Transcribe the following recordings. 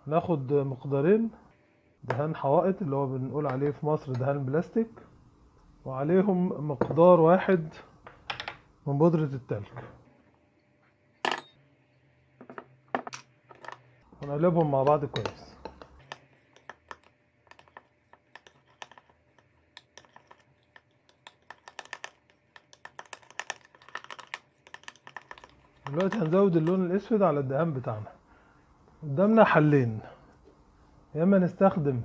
هناخد مقدارين دهان حوائط اللي هو بنقول عليه في مصر دهان بلاستيك، وعليهم مقدار واحد من بودرة التلج، ونقلبهم مع بعض كويس. دلوقتي هنزود اللون الاسود على الدهان بتاعنا. قدامنا حلين، يا اما نستخدم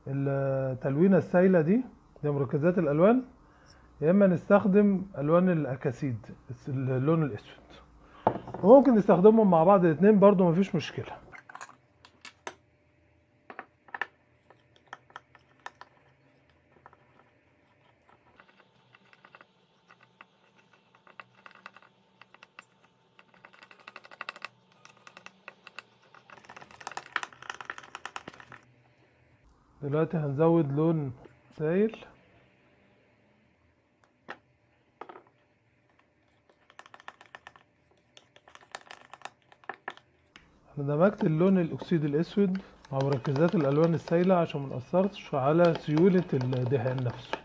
التلوينة السايلة دي مركزات الالوان، يا اما نستخدم الوان الاكاسيد اللون الاسود، وممكن نستخدمهم مع بعض الاتنين برضو مفيش مشكلة. دلوقتي هنزود لون سايل. انا دمجت اللون الاكسيد الاسود مع مركزات الالوان السايله عشان منأثرش على سيولة الدهان نفسه.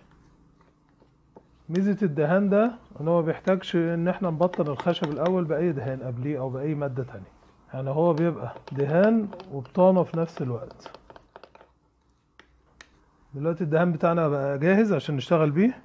ميزة الدهان ده ان هو مبيحتاجش ان احنا نبطن الخشب الاول باي دهان قبليه او باي مادة تانية، يعني هو بيبقى دهان وبطانة في نفس الوقت. دلوقتي الدهان بتاعنا بقى جاهز عشان نشتغل بيه.